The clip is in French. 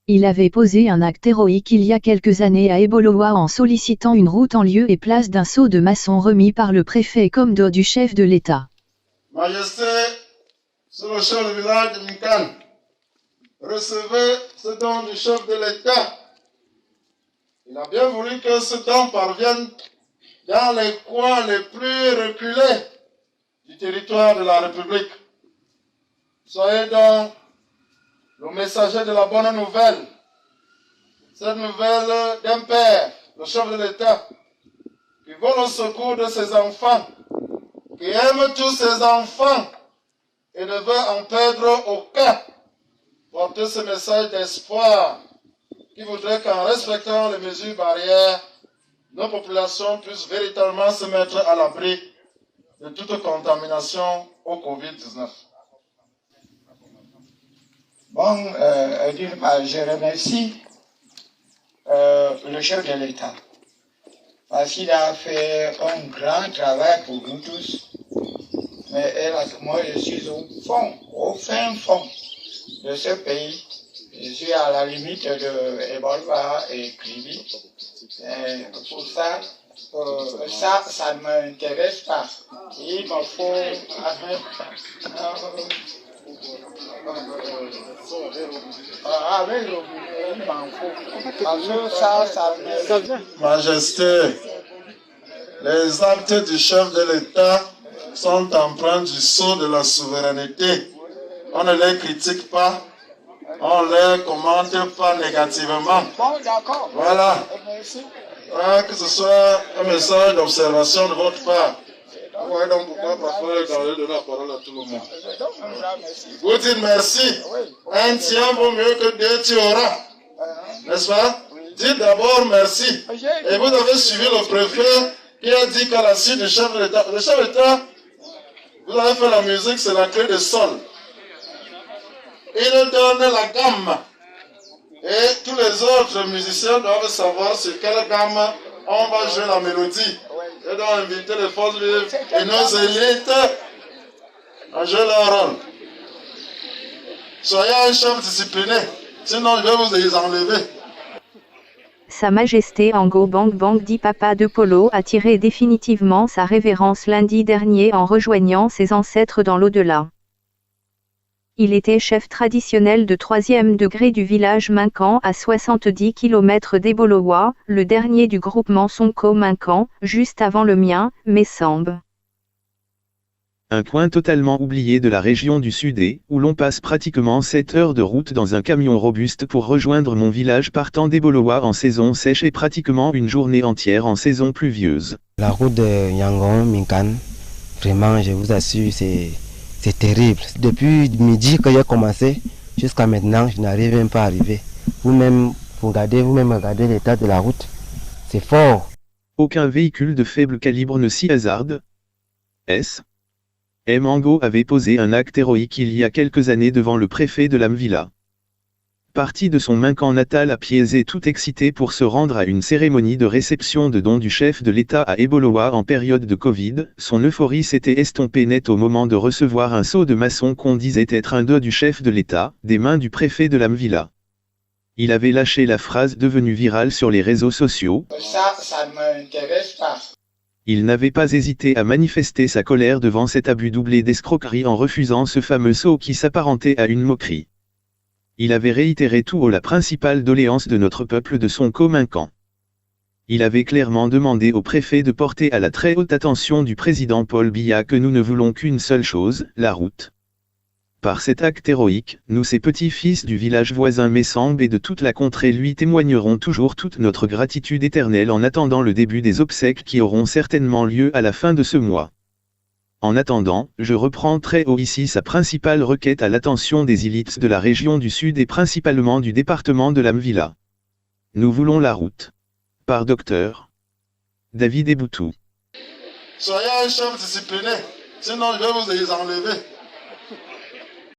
Il avait posé un acte héroïque il y a quelques années à Eboloa en sollicitant une route en lieu et place d'un sceau de maçon remis par le préfet comme dos du chef de l'État. Majesté, c'est le chef du village de Minkan. Recevez ce don du chef de l'État. Il a bien voulu que ce don parvienne dans les coins les plus reculés du territoire de la République. Soyez donc le messager de la bonne nouvelle. Cette nouvelle d'un père, le chef de l'État, qui vole au secours de ses enfants, qui aime tous ses enfants et ne veut en perdre aucun. Portez ce message d'espoir qui voudrait qu'en respectant les mesures barrières, nos populations puissent véritablement se mettre à l'abri de toute contamination au Covid-19. Bon, d'une part, je remercie le chef de l'État parce qu'il a fait un grand travail pour nous tous. Mais hélas, moi je suis au fin fond de ce pays. Je suis à la limite de Ebola et Kribi. Pour ça, ça ne m'intéresse pas. Il me faut Majesté, les actes du chef de l'État sont empreints du sceau de la souveraineté. On ne les critique pas, on ne les commente pas négativement. Bon, d'accord. Voilà. Que ce soit un message d'observation de votre part. Vous voyez donc pourquoi parfois il donner la parole à tout le monde. Vous dites merci. Un tien vaut mieux que deux tu auras. N'est-ce pas? Dites d'abord merci. Et vous avez suivi le préfet qui a dit qu'à la suite du chef de l'État, le chef de l'État, vous avez fait la musique, c'est la clé de sol. Il donne la gamme. Et tous les autres musiciens doivent savoir sur quelle gamme on va jouer la mélodie. Et donc inviter les forces vives et nos élites à jouer leur rôle. Soyez un chef discipliné, sinon je vais vous les enlever. Sa Majesté Ango Bang Bang dit Papa de Polo a tiré définitivement sa révérence lundi dernier en rejoignant ses ancêtres dans l'au-delà. Il était chef traditionnel de 3e degré du village Minkan à 70 km d'Eboloa, le dernier du groupement Sonko Minkan, juste avant le mien, Messambe. Un coin totalement oublié de la région du Sud-Est, où l'on passe pratiquement 7 heures de route dans un camion robuste pour rejoindre mon village partant d'Eboloa en saison sèche et pratiquement une journée entière en saison pluvieuse. La route de Yangon Minkan, vraiment je vous assure c'est terrible. Depuis midi que j'ai commencé, jusqu'à maintenant, je n'arrive même pas à arriver. Vous-même regardez l'état de la route. C'est fort. Aucun véhicule de faible calibre ne s'y hasarde. Mango avait posé un acte héroïque il y a quelques années devant le préfet de l'Amvila. Parti de son Minkan natal à pied et tout excité pour se rendre à une cérémonie de réception de dons du chef de l'État à Eboloa en période de Covid, son euphorie s'était estompée net au moment de recevoir un sceau de maçon qu'on disait être un dos du chef de l'État, des mains du préfet de l'Amvila. Il avait lâché la phrase devenue virale sur les réseaux sociaux. Ça ne m'intéresse pas. Il n'avait pas hésité à manifester sa colère devant cet abus doublé d'escroquerie en refusant ce fameux sceau qui s'apparentait à une moquerie. Il avait réitéré tout haut la principale doléance de notre peuple de son Minkan. Il avait clairement demandé au préfet de porter à la très haute attention du président Paul Biya que nous ne voulons qu'une seule chose, la route. Par cet acte héroïque, nous ces petits-fils du village voisin Messambe et de toute la contrée lui témoignerons toujours toute notre gratitude éternelle en attendant le début des obsèques qui auront certainement lieu à la fin de ce mois. En attendant, je reprends très haut ici sa principale requête à l'attention des élites de la région du Sud et principalement du département de l'Amvila. Nous voulons la route. Par Dr. David Eboutou. Soyez un chef discipliné, sinon je vais vous les enlever.